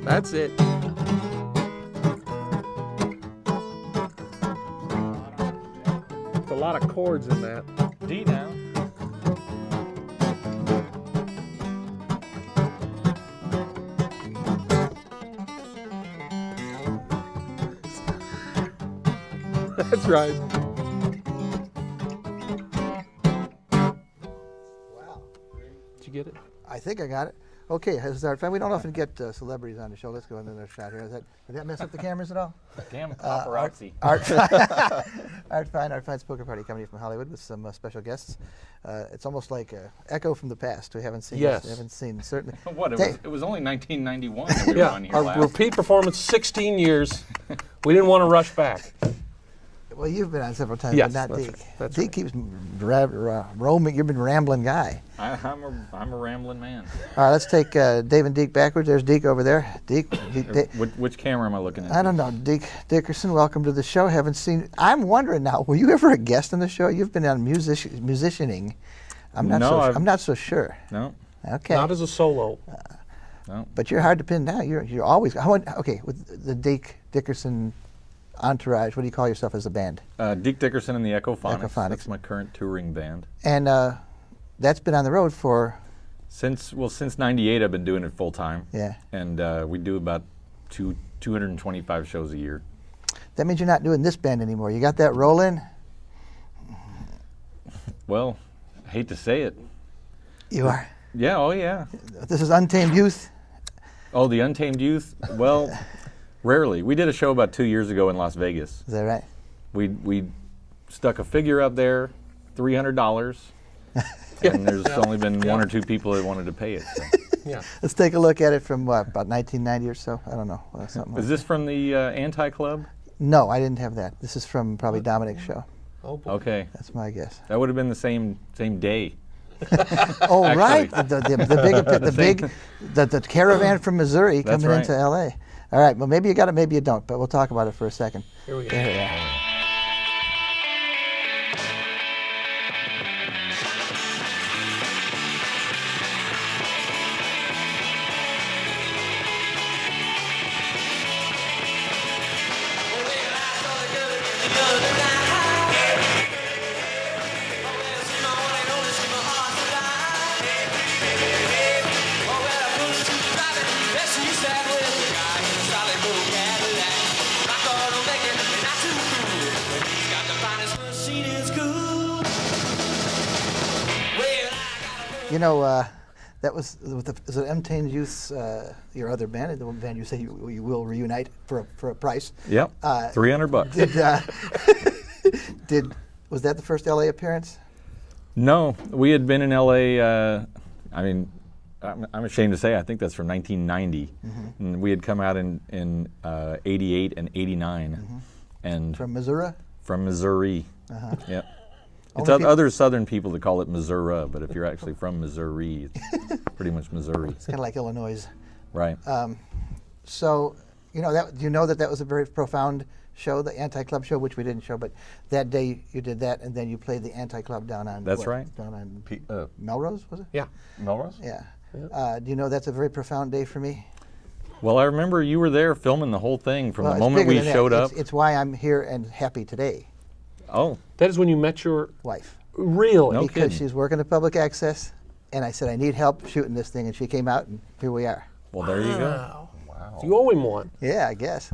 That's it. There's a lot of chords in that. D now. That's right. Wow. Did you get it? I think I got it. Okay, this is our friend. We don't often get celebrities on the show. Let's go into another shot here. Did that mess up the cameras at all? Damn paparazzi. Art Fine's Poker Party coming from Hollywood with some special guests. It's almost like an echo from the past. We haven't seen. Yes. Haven't seen certainly. What? It was only 1991 that we were on here our last. repeat performance, 16 years. We didn't want to rush back. Well, you've been on several times, Yes, but not that's Deke. right. That's Deke keeps roaming. You've been a rambling guy. I'm a rambling man. All right, let's take Dave and Deke backwards. There's Deke over there. Deke. Which camera am I looking at? I don't know. Deke Dickerson, welcome to the show. Haven't seen. I'm wondering now. Were you ever a guest on the show? You've been on musicianing. I'm not so sure. No. Okay. Not as a solo. No. But you're hard to pin down. You're always. Okay, with the Deke Dickerson entourage, what do you call yourself as a band? Deke Dickerson and the Ecco-Fonics. Ecco-Fonics. That's my current touring band. And that's been on the road for. Since '98, I've been doing it full time. Yeah. And we do about 225 shows a year. That means you're not doing this band anymore. You got that rolling? Well, I hate to say it. You are. Yeah. Oh yeah. This is Untamed Youth. Oh, the Untamed Youth. Well. Rarely. We did a show about 2 years ago in Las Vegas. Is that right? We stuck a figure up there, $300, and there's only been one or two people that wanted to pay it. So. Yeah. Let's take a look at it from what, about 1990 or so? I don't know. Something like Is this from the Anti-Club? No, I didn't have that. This is from probably Dominic's show. Oh, boy. Okay. That's my guess. That would have been the same day. Oh, Actually. right. The caravan from Missouri That's coming right. into L.A. All right. Well, maybe you got it, maybe you don't, but we'll talk about it for a second. Here we go. There we are. You know, that was the Untamed Youth, your other band, the one band you say you will reunite for a price. Yep. $300. Was that the first LA appearance? No, we had been in LA. I mean, I'm ashamed to say I think that's from 1990, and we had come out in '88 and '89, and From Missouri? from Missouri. Yep. It's Only other Southern people that call it Missouri, but if you're actually from Missouri, it's pretty much Missouri. It's kind of like Illinois. Right. So, do you know that was a very profound show, the Anti-Club show, which we didn't show, but that day you did that, and then you played the Anti-Club down on. That's right. Down on Melrose, was it? Yeah. Melrose? Yeah. Do you know that's a very profound day for me? Well, I remember you were there filming the whole thing from Well, the it's moment bigger we than that. showed up. It's why I'm here and happy today. Oh, That is when you met your Wife. really. No Because kidding. she's working at public access, and I said I need help shooting this thing, and she came out, and here we are. well, there you go. Wow. Wow. You owe him one. Yeah, I guess.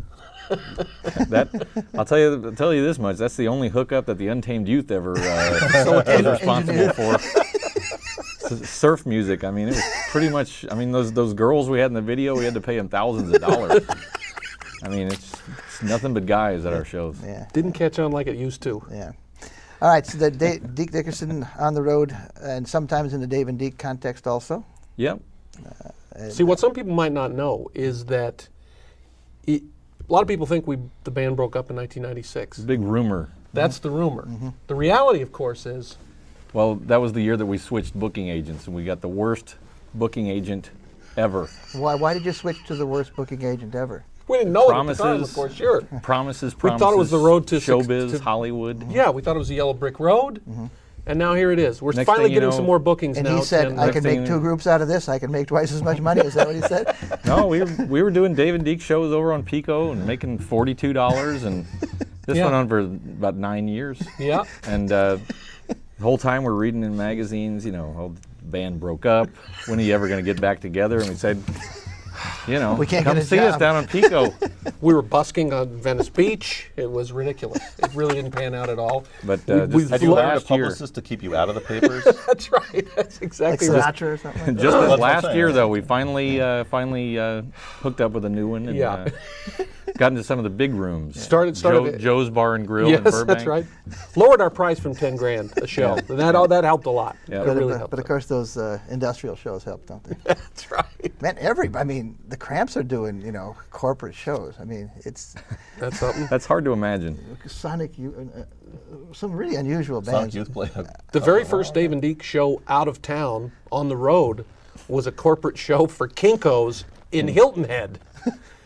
I'll tell you this much. That's the only hookup that the Untamed Youth ever was responsible for. Surf music. I mean, it was pretty much. I mean, those girls we had in the video, we had to pay them thousands of dollars. I mean, it's nothing but guys at our shows. Yeah. Didn't catch on like it used to. Yeah. All right, so the Deke Dickerson on the road, and sometimes in the Dave and Deke context also. Yep. See, what some people might not know is that a lot of people think the band broke up in 1996. Big rumor. That's the rumor. The reality, of course, is Well, that was the year that we switched booking agents, and we got the worst booking agent ever. Why did you switch to the worst booking agent ever? we didn't know it at the time, of Promises. course, sure. Promises. We thought it was the road to showbiz, to- Hollywood. Yeah, we thought it was a yellow brick road, And now here it is. We're Next finally thing you getting know- some more bookings And now. he said, and I can make thing- 2 groups out of this. I can make twice as much money. Is that what he said? No, we were doing Dave and Deke shows over on Pico and making $42, and this Yeah. went on for about 9 years. Yeah. And the whole time we're reading in magazines, oh, the band broke up. When are you ever going to get back together? And we said, We can't come get a see us job. down on Pico. We were busking on Venice Beach. It was ridiculous. It really didn't pan out at all. But we just Had you hired a last year, publicist to keep you out of the papers? That's right. That's Like exactly right. Sinatra or something like that? just That's this what I'm last saying. year, though, we finally hooked up with a new one and Yeah. got into some of the big rooms. Started Joe's Bar and Grill in Yes, Burbank. that's right. Lowered our price from $10,000 a show. And that helped a lot. Yeah. It But, really but, helped. but of course, those industrial shows help, don't they? That's right. Man, the Cramps are doing, corporate shows. I mean, it's That's something. That's hard to imagine. some really unusual Sonic bands. Youth played The very first Dave and Deke show out of town on the road was a corporate show for Kinko's in Hilton Head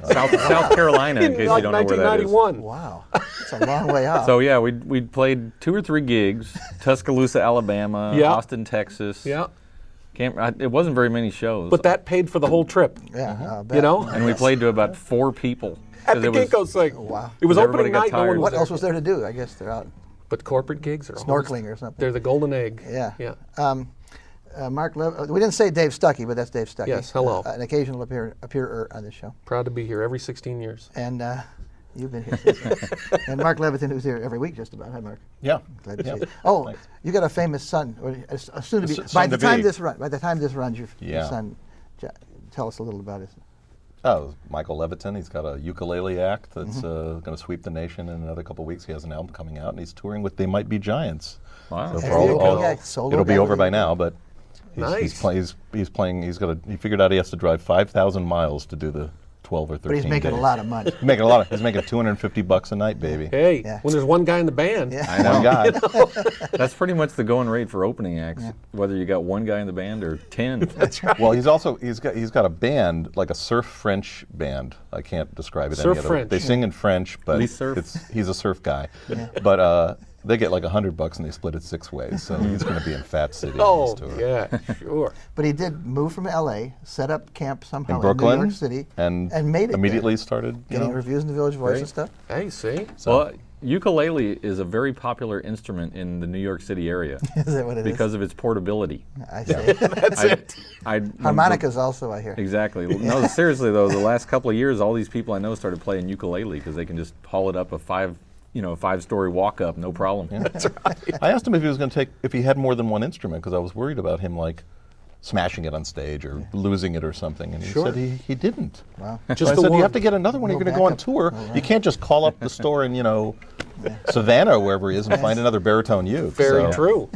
South Carolina, in in case like you don't know where that is. 1991. Wow, it's a long way off. So yeah, we played 2 or 3 gigs: Tuscaloosa, Alabama, Yeah. Austin, Texas. Yeah, It wasn't very many shows. but that paid for the whole trip. yeah, I'll bet. You know, and we played to about 4 people. at 'cause the it was- Kinko's thing. Wow. It was Everybody opening got night. No tired. one was What there. else was there to do? I guess they're out But corporate gigs are snorkeling or something. They're the golden egg. Yeah. Yeah. Mark we didn't say Dave Stuckey, but that's Dave Stuckey. Yes, hello. An occasional appearer on this show. Proud to be here every 16 years. And you've been here since then. And Mark Levitin, who's here every week just about. Hi, Mark. Yeah. Glad to Yeah. see you. Oh, Thanks. you got a famous son, or a soon to be. S- By soon the to time be. this runs, your Yeah. son. Tell us a little about it. Oh, Michael Levitin. He's got a ukulele act that's going to sweep the nation in another couple of weeks. He has an album coming out, and he's touring with They Might Be Giants. Wow. So Hey, for all- there you all- go. Yeah, solo it'll be guy over with by it. now, but Nice. he's playing. He figured out he has to drive 5,000 miles to do the 12 or 13 But he's making days. a lot of money. He's making a lot. He's making $250 a night, baby. Hey, Yeah. when there's one guy in the band. Yeah. I know. One guy. That's pretty much the going rate for opening acts, whether you got 1 guy in the band or 10. That's right. Well, he's got a band, like a surf French band. I can't describe it Surf any other French. way. They sing in French, but Lee Surf. he's a surf guy. But they get like $100 and they split it 6 ways. So he's going to be in Fat City on Oh, this tour. yeah, sure. But he did move from L.A., set up camp somehow In Brooklyn, New York City, and made it immediately there. started Getting reviews in the Village Voice Great. and stuff. Hey, see? Well, ukulele is a very popular instrument in the New York City area Is that what it is? because of its portability. I say. That's it. Harmonicas also, I hear. Exactly. No, seriously though, the last couple of years, all these people I know started playing ukulele because they can just haul it up a 5-story walk up, no problem. That's right. I asked him if he was going to if he had more than one instrument because I was worried about him like smashing it on stage or losing it or something, and he Sure. said he didn't. Wow. So Just I the said, one. you have to get another one. You're No going to go on backup. tour. Oh, right. You can't just call up the store in Savannah or wherever he is and find another baritone uke. Very so true.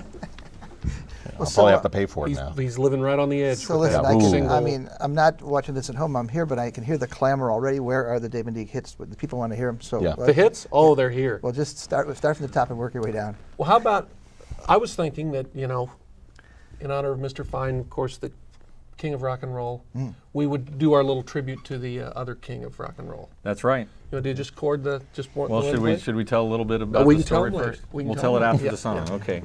I'll probably have to pay for it now. He's living right on the edge. So with listen, that Ooh. single- I'm not watching this at home. I'm here, but I can hear the clamor already. Where are the Dave and Deke hits? The people want to hear them. So Yeah. The hits? Oh, they're here. Well, just start from the top and work your way down. Well, how about, I was thinking that, in honor of Mr. Fine, of course, the king of rock and roll, we would do our little tribute to the other king of rock and roll. That's right. Do you just chord the, just one? Well, one should we tell a little bit about we the can tell story them later. first? We can We'll tell tell it them after later. the song. Yeah. Okay.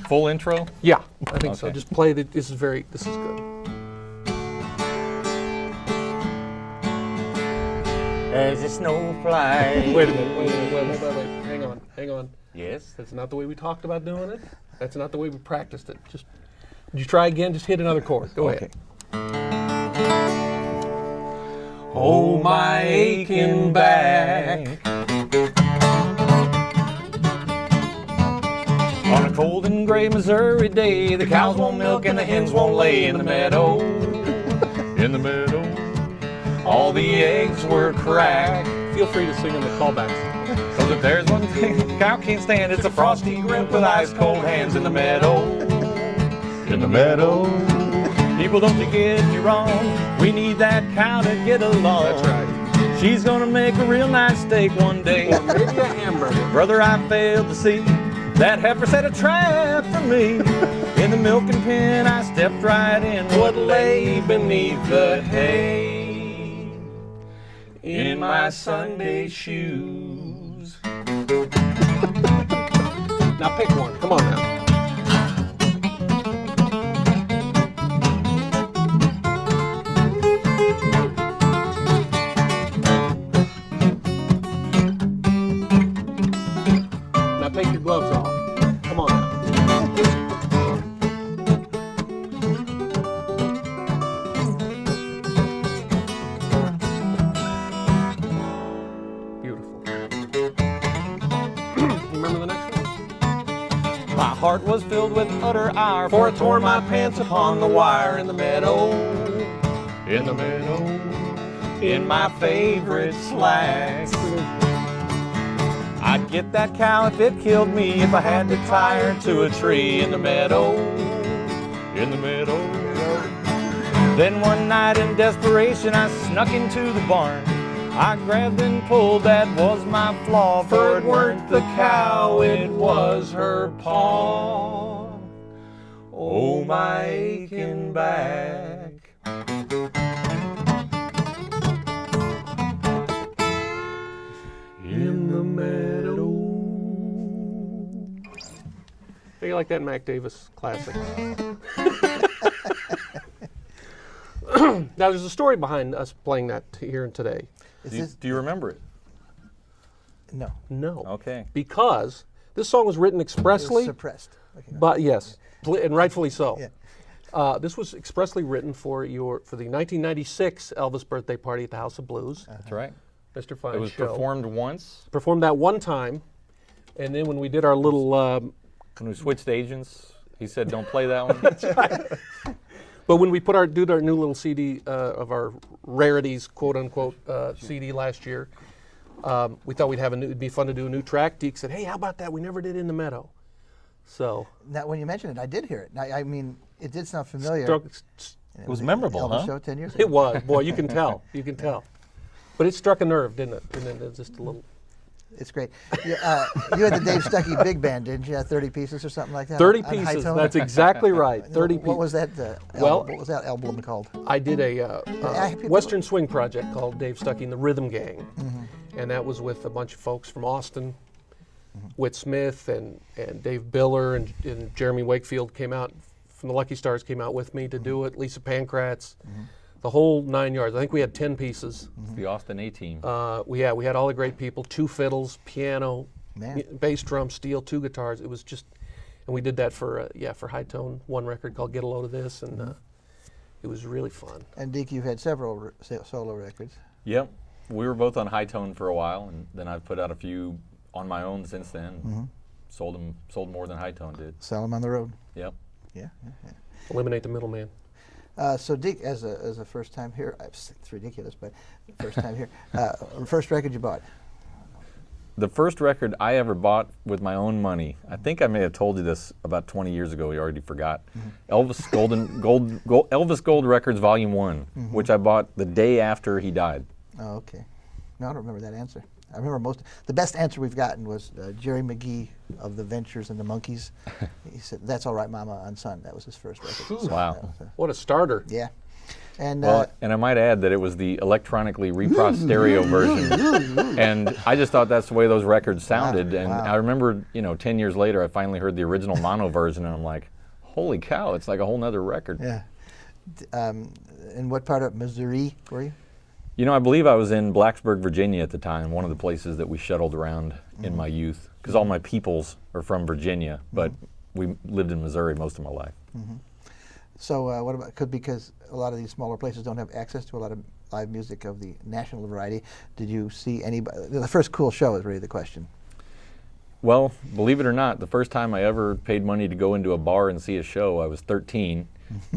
Full intro? Yeah, I think so. Okay. Just play this is good. As a snowflake. Wait a minute, wait. Hang on. Yes. That's not the way we talked about doing it. That's not the way we practiced it. Would you try again? Just hit another chord. Go ahead. Oh, my aching back. On a cold and gray Missouri day, the cows won't milk and the hens won't lay in the meadow. In the meadow, all the eggs were cracked. Feel free to sing in the callbacks. Cause if there's one thing the cow can't stand, it's a frosty grip with ice cold hands in the meadow. In the meadow. People, don't you get me wrong, we need that cow to get along. That's right. She's gonna make a real nice steak one day. Or maybe a hamburger. Brother, I failed to see that heifer set a trap for me. In the milking pen, I stepped right in what lay beneath the hay. In my Sunday shoes. Now pick one. Come on now. heart was filled with utter ire, for I tore my pants upon the wire in the meadow, in the meadow, in my favorite slacks. I'd get that cow if it killed me, if I had to tie her to a tree in the meadow, in the meadow. Then one night in desperation I snuck into the barn. I grabbed and pulled, that was my flaw, for it weren't the cow, it was her paw. Oh, my aching back. In the meadow. How you like that Mac Davis classic? Now, there's a story behind us playing that here and today. Do you remember it? No. No. Okay. Because this song was written It was expressly, suppressed. Okay, no. but yes, and rightfully so. Yeah. This was expressly written for the 1996 Elvis birthday party at the House of Blues. That's right. Mr. Fine's It was show. performed once. Performed that one time, and then when we did our little, When we switched agents, he said, don't play that one. but when we did our new little CD of our rarities, quote unquote, CD last year, we thought it'd be fun to do a new track. Deke said, "Hey, how about that? We never did In the Meadow." So Now, when you mentioned it, I did hear it. Now, I mean, it did sound familiar. it It was memorable, Elvis huh? show 10 years ago. It was, boy. You can tell. You can tell. But it struck a nerve, didn't it? And then it's just a little. It's great. You had the Dave Stuckey big band, didn't you? 30 pieces or something like that? 30 on pieces. HighTone? That's exactly right. 30 pieces. What was that? Well- what was that album called? I did a people- Western Swing project called Dave Stuckey and the Rhythm Gang, and that was with a bunch of folks from Austin. Whit Smith and Dave Biller and Jeremy Wakefield came out from the Lucky Stars, came out with me to do it. Lisa Pankratz, the whole 9 yards. I think we had 10 pieces. It's the Austin A-Team. We had all the great people: 2 fiddles, piano, Man. bass drum, steel, 2 guitars. It was just, and we did that for HighTone, one record called "Get a Load of This," and it was really fun. And Deke, you've had several solo records. Yep. We were both on HighTone for a while, and then I've put out a few on my own since then. Sold more than HighTone did. Sell them on the road. Yep. Yeah. Eliminate the middleman. So Deke, as a first time here, it's ridiculous, but first time here. First record you bought? The first record I ever bought with my own money, I think I may have told you this about 20 years ago, you already forgot. Elvis Elvis Gold Records Volume 1, which I bought the day after he died. Oh, okay. No, I don't remember that answer. I remember the best answer we've gotten was Jerry McGee of the Ventures and the Monkees. He said, "That's all right, Mama," on Sun. That was his first record. So Wow. that was What a starter. yeah. And Well, and I might add that it was the electronically reprocessed stereo version. And I just thought that's the way those records sounded. And wow. I remember, 10 years later, I finally heard the original mono version, and I'm like, holy cow, it's like a whole nother record. yeah. In what part of Missouri were you? I believe I was in Blacksburg, Virginia at the time, one of the places that we shuttled around in my youth, because all my peoples are from Virginia, but we lived in Missouri most of my life. So what about, because a lot of these smaller places don't have access to a lot of live music of the national variety. Did you see anybody? The first cool show is really the question. Well, believe it or not, the first time I ever paid money to go into a bar and see a show, I was 13,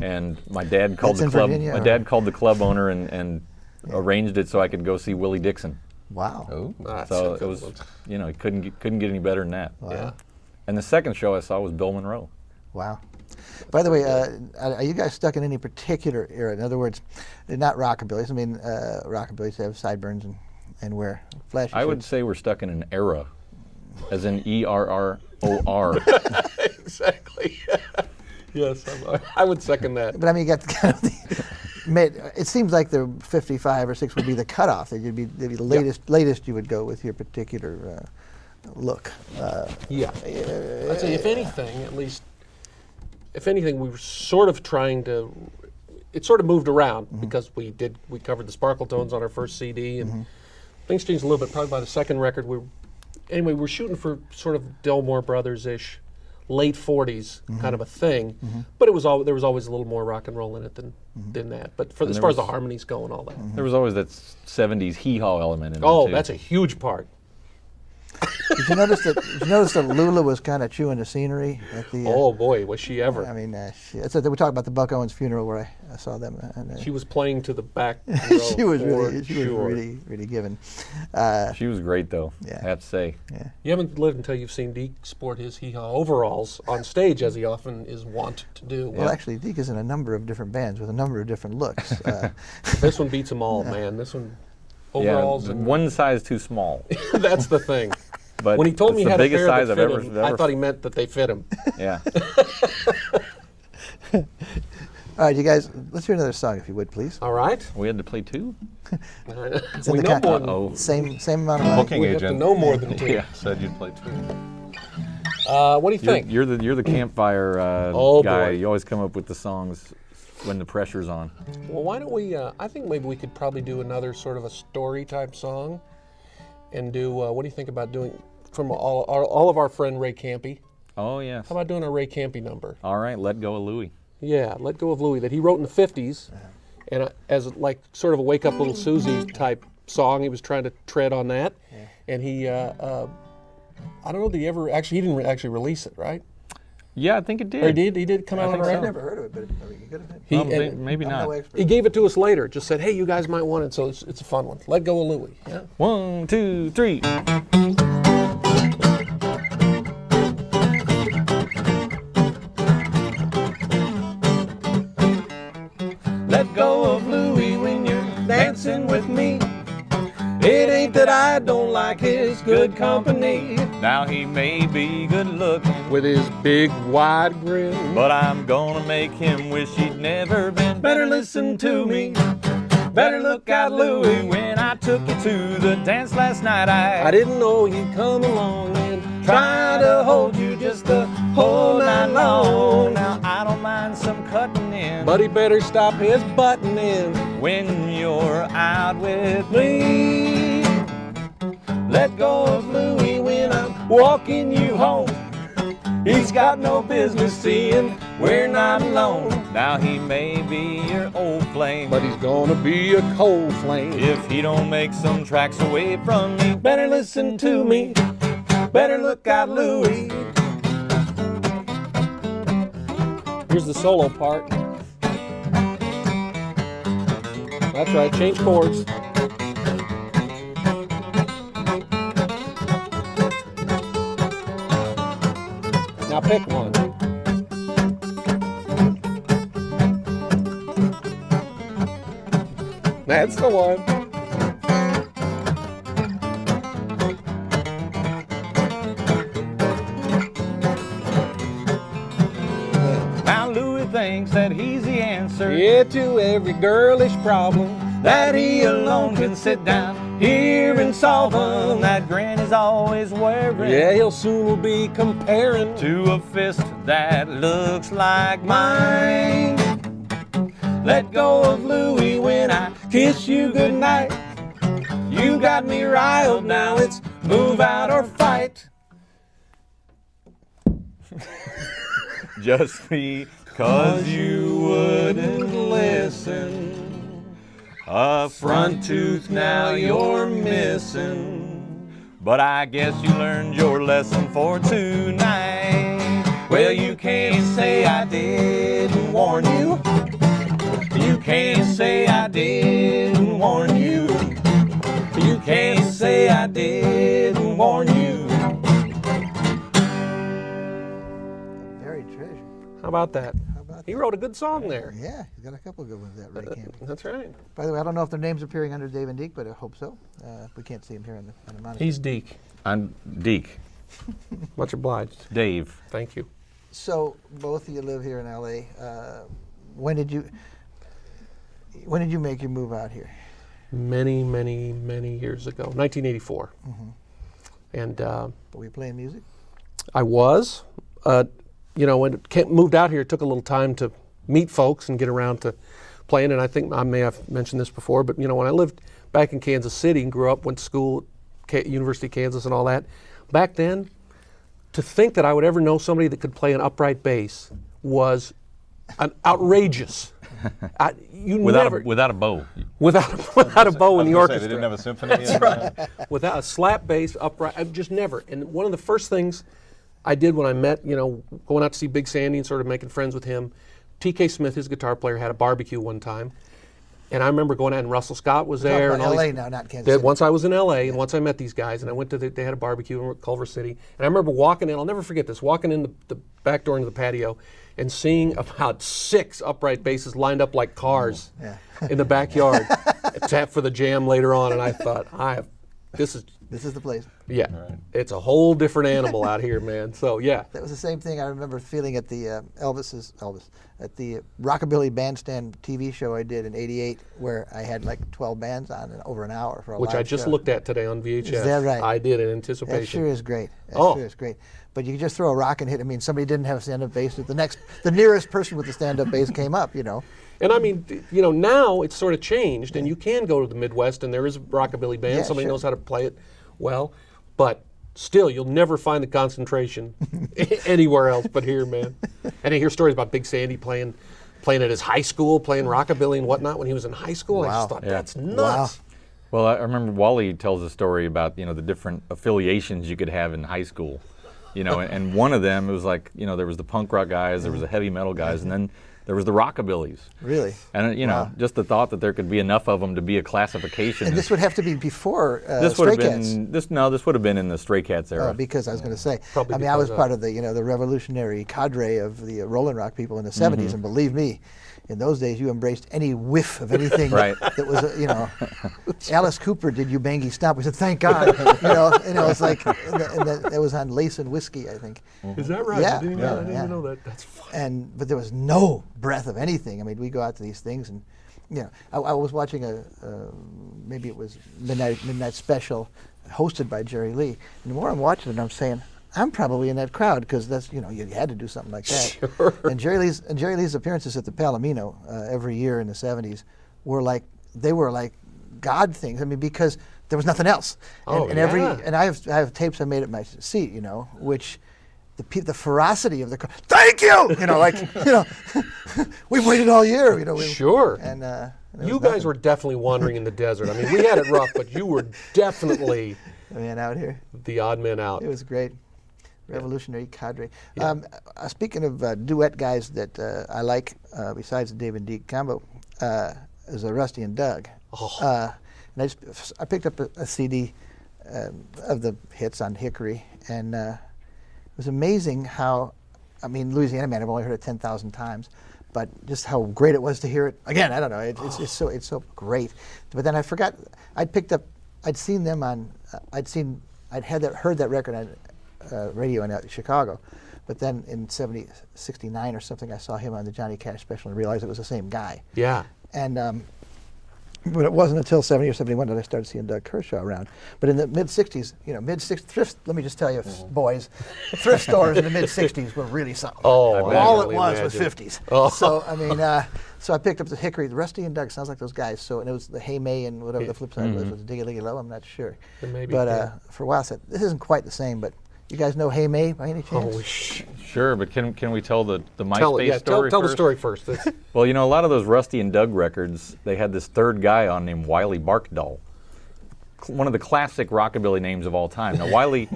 and my dad called That's the in club. Virginia, My or- dad called the club owner and arranged it so I could go see Willie Dixon. Wow. Oh. That's So a it good was, one. it couldn't get any better than that. Wow. Yeah. And the second show I saw was Bill Monroe. Wow. By the way, are you guys stuck in any particular era? In other words, they're not rockabillys. I mean, rockabillys have sideburns and wear flashy I would shirts. say we're stuck in an era, as in ERROR. Exactly. Yes, I would second that. But I mean, you got kind of the it seems like the 55 or 6 would be the cutoff. That they'd be the latest you would go with your particular look. Yeah. I'd say, if anything, at least, we were sort of trying to, it sort of moved around because we covered the Sparkle Tones on our first CD, and things changed a little bit probably by the second record. We're shooting for sort of Delmore Brothers-ish, late 40s kind of a thing, but there was always a little more rock and roll in it than that. But as far as the harmonies go and all that. There was always that 70s hee-haw element in it, Oh, too. that's a huge part. Did you notice that Lula was kind of chewing the scenery at the? Oh boy, was she ever! I mean, we talked about the Buck Owens funeral where I saw them. And, she was playing to the back row. she was really given. She was great though. Yeah. I have to say. Yeah. You haven't lived until you've seen Deke sport his hee-haw overalls on stage, as he often is wont to do. Well, actually, Deke is in a number of different bands with a number of different looks. This one beats them all, man. This one, overalls. Yeah, and one size too small. that's the thing. But When he told me he it's had the a biggest pair size that I've fit ever. him, I thought he meant that they fit him. Yeah. All right, you guys, let's hear another song if you would, please. All right. We had to play two. It's in We the know ca- more than Uh-oh. Same amount of money. Booking we have to agent. know more than two. Yeah. Said you'd play 2. What do you think? You're the campfire Oh, guy. boy. You always come up with the songs when the pressure's on. Well, why don't we? I think maybe we could probably do another sort of a story type song, and do. What do you think about doing from all of our friend Ray Campy? Oh yes. How about doing a Ray Campy number? All right, Let Go of Louie. Yeah, Let Go of Louie that he wrote in the '50s, and as like sort of a Wake Up Little Susie type song. He was trying to tread on that, and he. I don't know. Did he ever actually? He didn't actually release it, right? Yeah, I think it did. Or he did come out on think the so. I've record. never heard of it, but I mean, you could have. He, Well, and maybe I'm not. no expert. he gave it to us later. Just said, "Hey, you guys might want it." So it's a fun one. Let Go of Louie. Yeah. 1, 2, 3. Let go of Louie when you're dancing with me. It ain't that I don't like his good company. Now he may be good looking, With his big wide grin. but I'm gonna make him wish he'd never been. Better listen to me. Better look out, Louie. When I took you to the dance last night, I didn't know you'd come along and try to hold you just the whole night long. Now I don't mind some cutting in, but he better stop his buttoning. when you're out with me, let go of Louie when I'm walking you home. He's got no business seeing we're not alone. Now he may be your old flame, But he's gonna be a cold flame. if he don't make some tracks away from me, better listen to me. Better look out, Louie. Here's the solo part. That's right, change chords. Now pick one. That's the one. Now Louie thinks that he's the answer, Yeah, to every girlish problem. that he alone can sit down here and solve them. That granny's always wearing, Yeah, he'll soon will be comparing. to a fist that looks like mine. Let go of Louie when I kiss you goodnight. You got me riled, now it's move out or fight. Just because you wouldn't listen, a front tooth now you're missing. But I guess you learned your lesson for tonight. Well, you can't say I didn't warn you. You can't say I didn't warn you. You can't say I didn't warn you. Buried treasure. How about that? How about He wrote a good song there. Yeah, he's got a couple of good ones, that Ray Campy. That's right. By the way, I don't know if their names are appearing under Dave and Deke, but I hope so. We can't see him here on the monitor. He's Deke. I'm Deke. Much obliged. Dave. Thank you. So both of you live here in LA. When did you make your move out here? Many, many, many years ago, 1984. And Were you playing music? I was. You know, when it moved out here, it took a little time to meet folks and get around to playing. And I think I may have mentioned this before, but you know, when I lived back in Kansas City and grew up, went to school at University of Kansas and all that, back then, to think that I would ever know somebody that could play an upright bass was outrageous. Without a bow. without a bow in the They orchestra. didn't have a symphony. Without a slap bass upright, I just never. And one of the first things I did when I met, going out to see Big Sandy and sort of making friends with him, T.K. Smith, his guitar player, had a barbecue one time. And I remember going out and Russell Scott was there. Talking And about all LA these, now, not Kansas City. Once I was in L.A. and once I met these guys and I went to they had a barbecue in Culver City. And I remember walking in, I'll never forget this, walking in the back door into the patio and seeing about 6 upright basses lined up like cars in the backyard for the jam later on. And I thought, this is the place. Yeah, it's a whole different animal out here, man. So yeah, That was the same thing I remember feeling at the at the Rockabilly Bandstand TV show I did in '88, where I had like 12 bands on in over an hour for a which live I just show. looked at today on VHS. Is that right? I did in anticipation. That sure is great. That Oh. sure is great. But you just throw a rock and hit. I mean, somebody didn't have a stand-up bass. The nearest person with the stand-up bass came up. And I mean, now it's sort of changed, and you can go to the Midwest, and there is a rockabilly band. Yeah, Somebody sure. knows how to play it well, but still, you'll never find the concentration anywhere else but here, man. And I hear stories about Big Sandy playing at his high school, playing rockabilly and whatnot when he was in high school. I Wow. just thought, Yeah. that's nuts. Well, I remember Wally tells a story about the different affiliations you could have in high school, and one of them it was like there was the punk rock guys, there was the heavy metal guys, and then there was the rockabillys. Really? And Wow. just the thought that there could be enough of them to be a classification. And this would have to be before this would Stray have Cats. been this would have been in the Stray Cats era. Because I was going to say, Probably I mean, I was because, part of the revolutionary cadre of the Rolling Rock people in the '70s, and believe me, in those days you embraced any whiff of anything Right. that was, Alice Cooper did "You Bangy Stomp." We said, "Thank God," and it was like, it was on Lace and Whiskey, I think. Is that right? Yeah. I didn't, Yeah. I didn't Yeah. even know that. That's fun. But there was no breath of anything. I mean, we go out to these things, and I was watching maybe it was Midnight Special, hosted by Jerry Lee. And the more I'm watching it, I'm saying, I'm probably in that crowd because that's you had to do something like that. Sure. And Jerry Lee's appearances at the Palomino every year in the '70s were like God things. I mean, because there was nothing else. Oh, and yeah. and I have tapes I made at my seat, which. The ferocity of the crowd. Thank you. We've waited all year. Sure. And You guys were definitely wandering in the desert. I mean, we had it rough, but you were definitely out here. the odd man out. It was great. Revolutionary cadre. Speaking of duet guys that I like, besides the Dave and Deke Combo, is Rusty and Doug. Oh. And I picked up a CD of the hits on Hickory, and it was amazing how, I mean, Louisiana Man, I've only heard it 10,000 times, but just how great it was to hear it again. I don't know, it's so great. But then I forgot, I'd seen them on, heard that record on radio in Chicago, but then in 69 or something, I saw him on the Johnny Cash special and realized it was the same guy. Yeah. And but it wasn't until 70 or 71 that I started seeing Doug Kershaw around. But in the mid-'60s, thrift, let me just tell you, boys, thrift stores in the mid-'60s were really something. Oh, I all can it was imagine. 50s. Oh. So, I mean, so I picked up the Hickory. The Rusty and Doug sounds like those guys. So, and it was the Hey May and whatever the flip side was Diggy Liggy Low, I'm not sure. It may be, But yeah. for a while I said, this isn't quite the same, but you guys know Hey May by any chance? Oh, Sure, but can we tell the MySpace story tell the first? story first. Well, a lot of those Rusty and Doug records, they had this third guy on named Wiley Barkdull. One of the classic rockabilly names of all time. Now, Wiley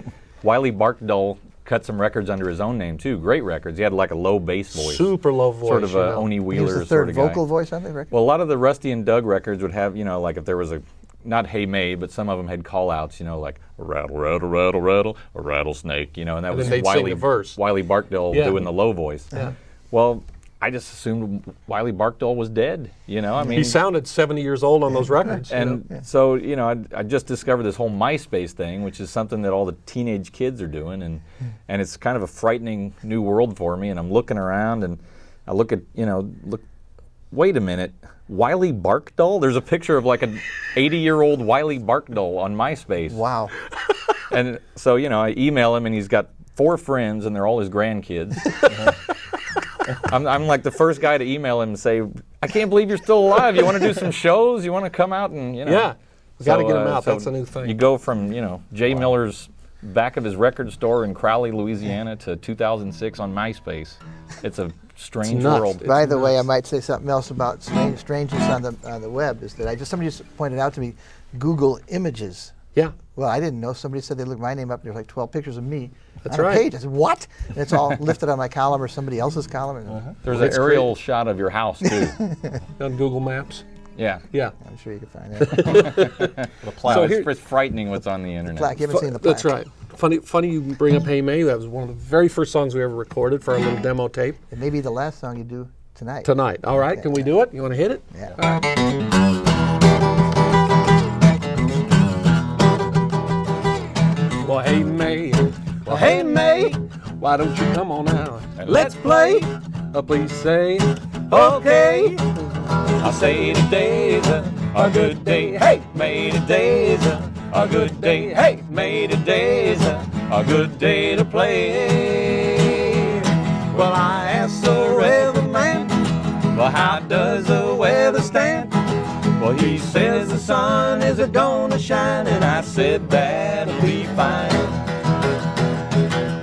Barkdull cut some records under his own name, too. Great records. He had like a low bass voice. Super low voice. Sort of a Oni He was Wheeler the sort third of guy. vocal voice on the record? Well, a lot of the Rusty and Doug records would have, like if there was not Hey May, but some of them had call-outs, like a rattle, rattle, rattle, rattle, a rattlesnake, and that was then they'd sing a verse. Wiley Barkdull Yeah. doing the low voice. Yeah. Well, I just assumed Wiley Barkdull was dead, I mean. He sounded 70 years old on those records. And so, I just discovered this whole MySpace thing, which is something that all the teenage kids are doing, and it's kind of a frightening new world for me. And I'm looking around, and I look at, wait a minute, Wiley Barkdull? There's a picture of like an 80-year-old Wiley Barkdull on MySpace. Wow. And so, I email him, and he's got 4 friends, and they're all his grandkids. I'm like the first guy to email him and say, I can't believe you're still alive. You want to do some shows? You want to come out and, Yeah. We got to get him out. That's a new thing. You go from, Jay Miller's back of his record store in Crowley, Louisiana to 2006 on MySpace. It's a strange nuts. world. It's By the way, I nuts. might say something else about strangeness on the web. Is that somebody just pointed out to me, Google Images. Yeah. Well, I didn't know. Somebody said they looked my name up, and there's like 12 pictures of me That's on right. a page. I said, what? And it's all lifted on my column or somebody else's column. And There's That's an aerial shot of your house too. On Google Maps. Yeah. Yeah. I'm sure you can find that. The plaque. So here- it's frightening what's on the internet. Plaque. You haven't seen the plaque. That's right. Funny you bring up Hey May. That was one of the very first songs we ever recorded for our little demo tape. It may be the last song you do tonight. Tonight. All right, can we do it? You want to hit it? Yeah. Well, hey May. Well, hey May. Why don't you come on out and let's play? Please say, okay. I say today's a good day. Hey, May, today's a good day. Hey, May, today's a good day to play. Well, I asked the weatherman, well, how does the weather stand? Well, he says the sun is gonna shine, and I said that'll be fine.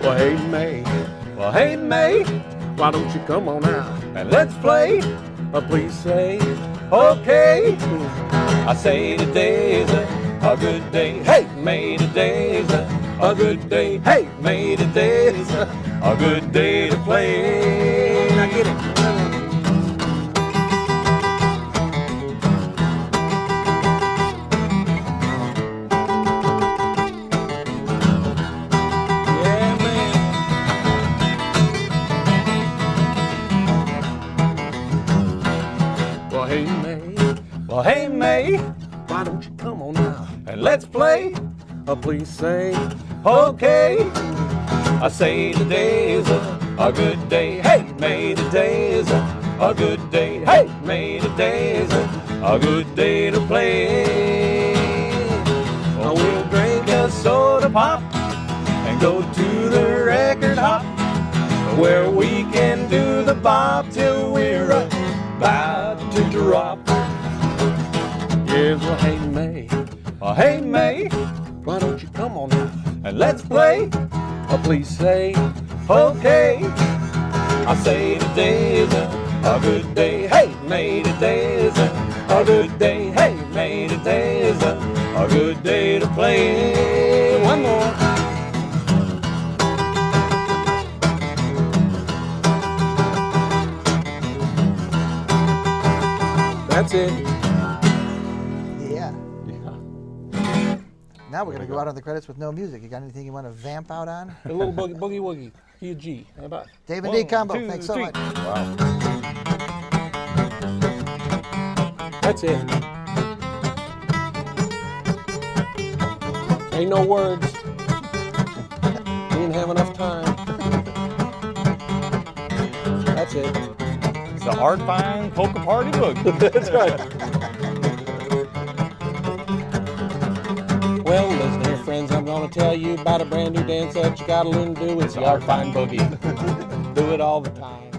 Well, hey May. Well, hey, May, Why don't you come on out and let's play. please say, Okay, I say today's a good day. Hey, May, today's a good day. Hey, May, today's a good day to play. Now get it. Yeah, man. well, hey May. Well, hey, May, Why don't you come on out and let's play. please say, Okay, I say today's a good day. Hey, May, today's a good day. Hey, May, today's a good day to play. Oh, we'll drink a soda pop and go to the record hop, where we can do the bob till we're about to drop. yes, well, hey May. Well, hey, May, Why don't you come on out and let's play. please say, Okay, I say today's a good day. Hey, May, today's a good day. Hey, May, today's a good day to play. One more. that's it. Yeah. Now we're going to go out on the credits with no music. You got anything you want to vamp out on? A little boogie woogie. Key of G. How about? Dave and Deke Combo, thanks so much. That's it. Ain't no words. Didn't have enough time. That's it. It's the Art Fine Polka Party Boogie. That's right. Well, listen here, friends. I'm going to tell you about a brand new dance that you got to learn to do. It's the Art Fine Boogie. Do it all the time.